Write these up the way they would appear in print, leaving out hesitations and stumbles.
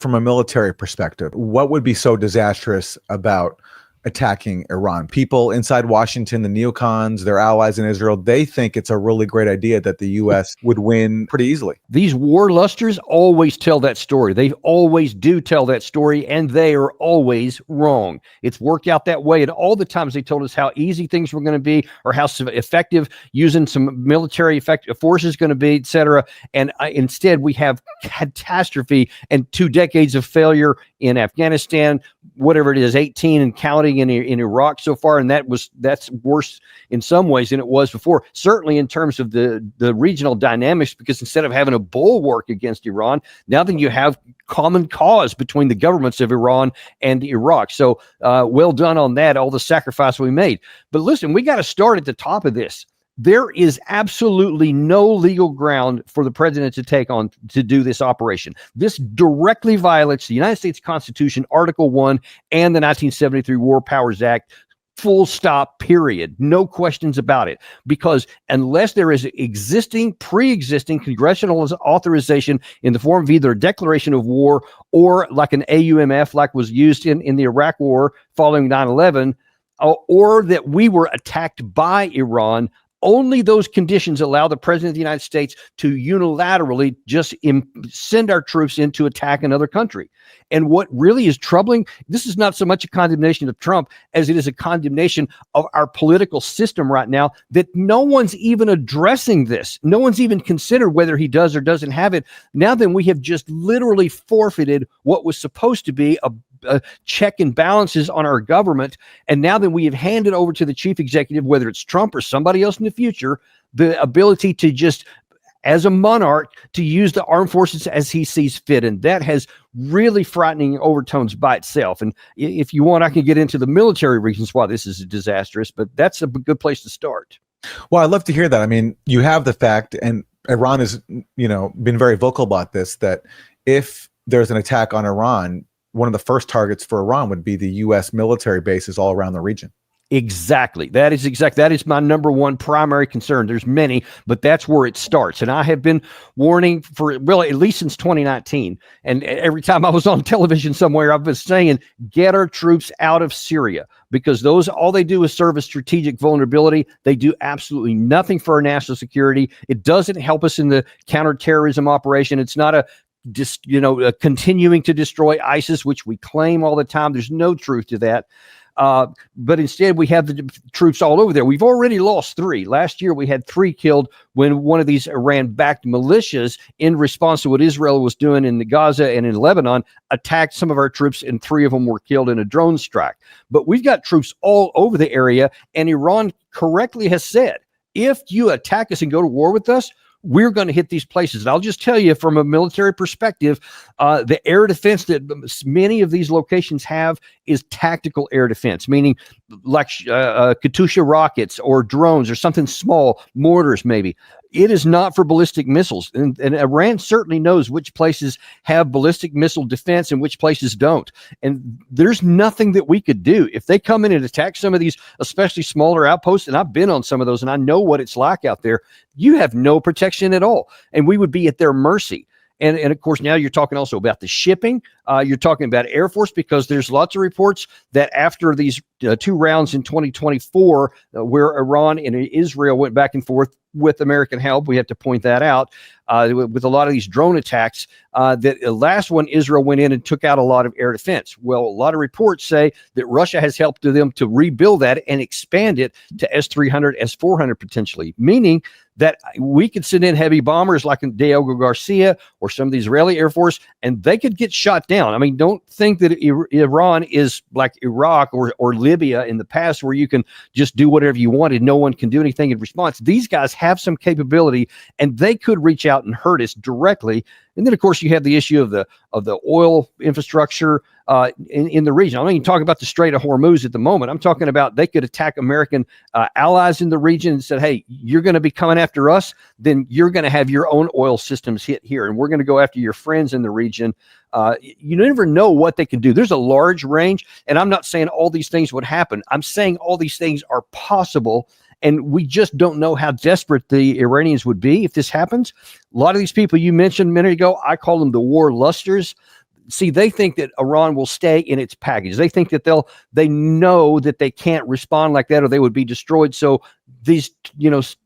from a military perspective, what would be so disastrous about attacking Iran? People inside Washington, the neocons, their allies in Israel, they think it's a really great idea that the U.S. would win pretty easily. These warlusters always tell that story. They always do tell that story, and they are always wrong. It's worked out that way. And all the times they told us how easy things were going to be, or how effective using some military effective force is going to be, et cetera. And instead, we have catastrophe and 2 decades of failure in Afghanistan, whatever it is, 18 and counting in Iraq so far, and that's worse in some ways than it was before. Certainly in terms of the regional dynamics, because instead of having a bulwark against Iran, now then you have common cause between the governments of Iran and Iraq. So well done on that, all the sacrifice we made. But listen, we got to start at the top of this. There is absolutely no legal ground for the president to take on to do this operation. This directly violates the United States Constitution, Article 1, and the 1973 War Powers Act. Full stop, period. No questions about it. Because unless there is pre-existing congressional authorization in the form of either a declaration of war or like an AUMF, like was used in the Iraq War following 9/11, or that we were attacked by Iran, only those conditions allow the president of the United States to unilaterally just send our troops in to attack another country. And what really is troubling, this is not so much a condemnation of Trump as it is a condemnation of our political system right now, that no one's even addressing this. No one's even considered whether he does or doesn't have it. Now then, we have just literally forfeited what was supposed to be a check and balances on our government. And now that we have handed over to the chief executive, whether it's Trump or somebody else in the future, the ability to just, as a monarch, to use the armed forces as he sees fit. And that has really frightening overtones by itself. And if you want, I can get into the military reasons why this is disastrous, but that's a good place to start. Well, I'd love to hear that. I mean, you have the fact, and Iran has, been very vocal about this, that if there's an attack on Iran, one of the first targets for Iran would be the U.S. military bases all around the region. Exactly. That is my number one primary concern. There's many, but that's where it starts. And I have been warning for, well, at least since 2019. And every time I was on television somewhere, I've been saying, get our troops out of Syria, because all they do is serve as strategic vulnerability. They do absolutely nothing for our national security. It doesn't help us in the counterterrorism operation. It's not continuing to destroy ISIS, which we claim all the time. There's no truth to that. But instead, we have the troops all over there. We've already lost 3. Last year, we had 3 killed when one of these Iran-backed militias, in response to what Israel was doing in Gaza and in Lebanon, attacked some of our troops, and 3 of them were killed in a drone strike. But we've got troops all over the area, and Iran correctly has said, if you attack us and go to war with us, we're going to hit these places. And I'll just tell you, from a military perspective, the air defense that many of these locations have is tactical air defense, meaning like Katyusha rockets or drones or something small, mortars maybe. It is not for ballistic missiles. And Iran certainly knows which places have ballistic missile defense and which places don't. And there's nothing that we could do. If they come in and attack some of these, especially smaller outposts, and I've been on some of those and I know what it's like out there, you have no protection at all. And we would be at their mercy. And of course, now you're talking also about the shipping. You're talking about Air Force, because there's lots of reports that after these 2 rounds in 2024, where Iran and Israel went back and forth with American help, we have to point that out, with a lot of these drone attacks, that the last one, Israel went in and took out a lot of air defense. Well, a lot of reports say that Russia has helped them to rebuild that and expand it to S-300, S-400 potentially, meaning that we could send in heavy bombers like Diego Garcia or some of the Israeli Air Force, and they could get shot down. I mean, don't think that Iran is like Iraq or Libya in the past, where you can just do whatever you want and no one can do anything in response. These guys have some capability, and they could reach out and hurt us directly. And then, of course, you have the issue of the oil infrastructure in the region. I'm not even talking about the Strait of Hormuz at the moment. I'm talking about they could attack American allies in the region and said, hey, you're going to be coming after us, then you're going to have your own oil systems hit here, and we're going to go after your friends in the region. You never know what they can do. There's a large range, and I'm not saying all these things would happen. I'm saying all these things are possible, and we just don't know how desperate the Iranians would be if this happens. A lot of these people you mentioned a minute ago, I call them the war lusters. see, they think that Iran will stay in its package. They think that they know that they can't respond like that or they would be destroyed. So these,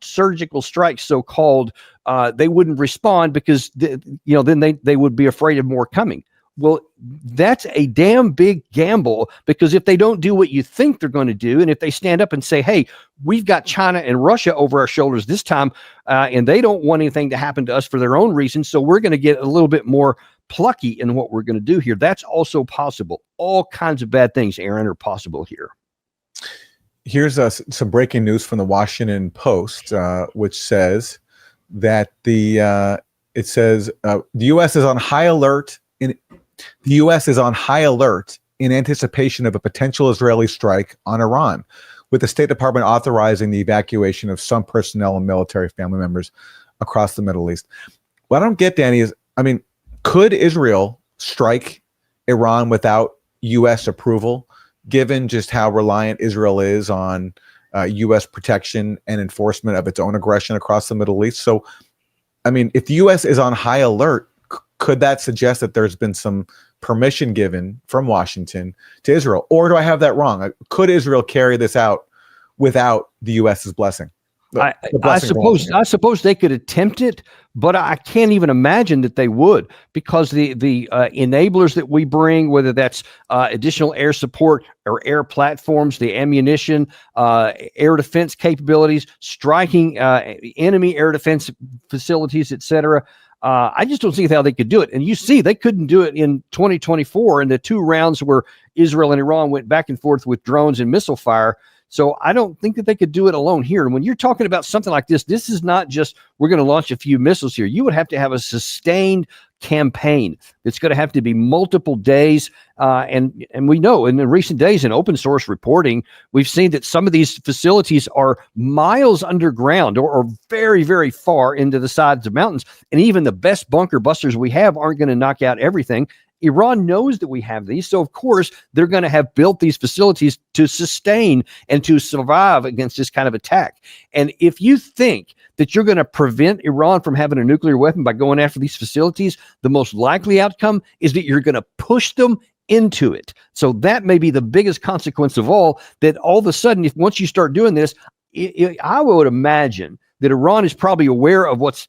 surgical strikes, so-called, they wouldn't respond because, then they would be afraid of more coming. Well, that's a damn big gamble, because if they don't do what you think they're going to do, and if they stand up and say, hey, we've got China and Russia over our shoulders this time, and they don't want anything to happen to us for their own reasons, so we're going to get a little bit more plucky in what we're going to do here. That's also possible. All kinds of bad things, Aaron, are possible here. Here's some breaking news from the Washington Post, which says that the U.S. is on high alert in anticipation of a potential Israeli strike on Iran, with the State Department authorizing the evacuation of some personnel and military family members across the Middle East. What I don't get, Danny, is, could Israel strike Iran without U.S. approval, given just how reliant Israel is on U.S. protection and enforcement of its own aggression across the Middle East? So, if the U.S. is on high alert, could that suggest that there's been some permission given from Washington to Israel? Or do I have that wrong? Could Israel carry this out without the U.S.'s blessing? I suppose they could attempt it, but I can't even imagine that they would, because the enablers that we bring, whether that's additional air support or air platforms, the ammunition, air defense capabilities, striking enemy air defense facilities, etc. I just don't see how they could do it. And you see, they couldn't do it in 2024 in the 2 rounds where Israel and Iran went back and forth with drones and missile fire. So I don't think that they could do it alone here. And when you're talking about something like this is not just, we're going to launch a few missiles here. You would have to have a sustained campaign. It's going to have to be multiple days. And we know in the recent days in open source reporting, we've seen that some of these facilities are miles underground or very, very far into the sides of mountains. And even the best bunker busters we have aren't going to knock out everything. Iran knows that we have these, so of course they're going to have built these facilities to sustain and to survive against this kind of attack. And if you think that you're going to prevent Iran from having a nuclear weapon by going after these facilities, the most likely outcome is that you're going to push them into it. So that may be the biggest consequence of all, that all of a sudden, if once you start doing this, I would imagine that Iran is probably aware of what's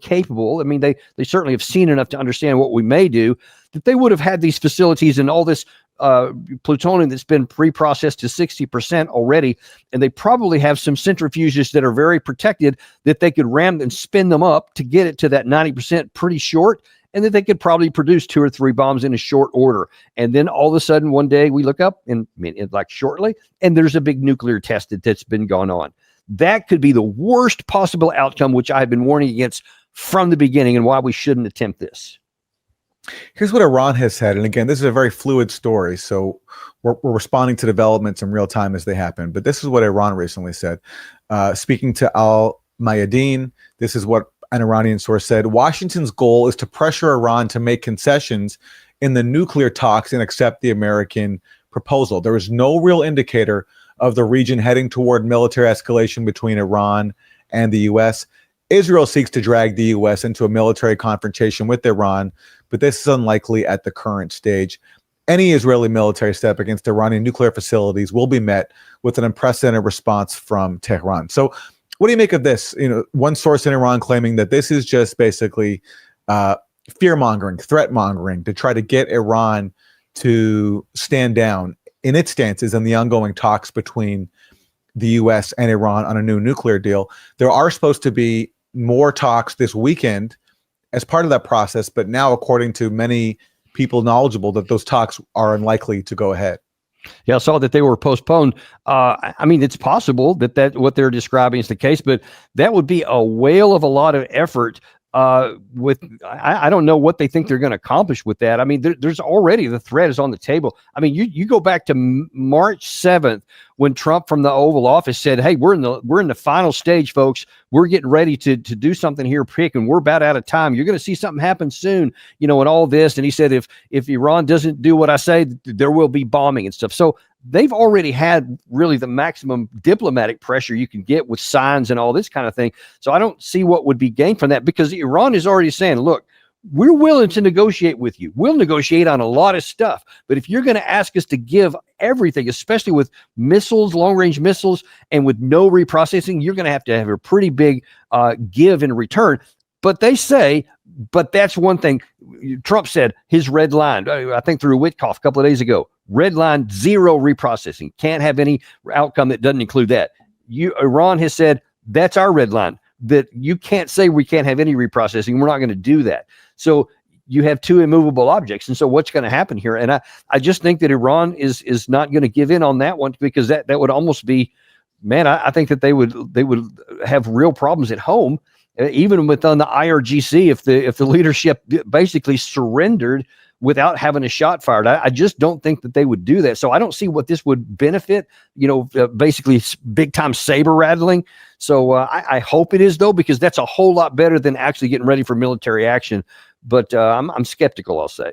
capable. They certainly have seen enough to understand what we may do, that they would have had these facilities and all this plutonium that's been pre-processed to 60% already, and they probably have some centrifuges that are very protected, that they could ram and spin them up to get it to that 90% pretty short, and that they could probably produce 2 or 3 bombs in a short order. And then all of a sudden one day we look up and like shortly, and there's a big nuclear test that's been going on. That could be the worst possible outcome, which I've been warning against from the beginning, and why we shouldn't attempt this. Here's what Iran has said. And again, this is a very fluid story, so we're responding to developments in real time as they happen. But this is what Iran recently said. Speaking to Al Mayadeen, this is what an Iranian source said. Washington's goal is to pressure Iran to make concessions in the nuclear talks and accept the American proposal. There is no real indicator of the region heading toward military escalation between Iran and the U.S. Israel seeks to drag the U.S. into a military confrontation with Iran, but this is unlikely at the current stage. Any Israeli military step against Iranian nuclear facilities will be met with an unprecedented response from Tehran. So what do you make of this? One source in Iran claiming that this is just basically fear-mongering, threat-mongering to try to get Iran to stand down in its stances in the ongoing talks between the U.S. and Iran on a new nuclear deal. There are supposed to be more talks this weekend as part of that process, but now, according to many people knowledgeable, that those talks are unlikely to go ahead. Yeah, I saw that they were postponed. It's possible that what they're describing is the case, but that would be a whale of a lot of effort. I don't know what they think they're going to accomplish with that. There's already, the threat is on the table. You go back to March 7th when Trump from the Oval Office said, "Hey, we're in the final stage, folks. We're getting ready to do something here quick, and we're about out of time. You're going to see something happen soon, and all this." And he said, if Iran doesn't do what I say, there will be bombing and stuff. So they've already had really the maximum diplomatic pressure you can get with signs and all this kind of thing. So I don't see what would be gained from that, because Iran is already saying, look, we're willing to negotiate with you. We'll negotiate on a lot of stuff. But if you're going to ask us to give everything, especially with missiles, long-range missiles, and with no reprocessing, you're going to have a pretty big give in return. But they say, but that's one thing. Trump said his red line, I think through Witkoff a couple of days ago, red line, zero reprocessing. Can't have any outcome that doesn't include that. Iran has said, that's our red line, that you can't say we can't have any reprocessing. We're not going to do that. So you have two immovable objects. And so what's going to happen here? And I just think that Iran is not going to give in on that one, because that would almost be, man, I think that they would have real problems at home, even within the IRGC, if the leadership basically surrendered without having a shot fired. I just don't think that they would do that. So I don't see what this would benefit, basically big time saber rattling. So I hope it is, though, because that's a whole lot better than actually getting ready for military action. But I'm skeptical, I'll say.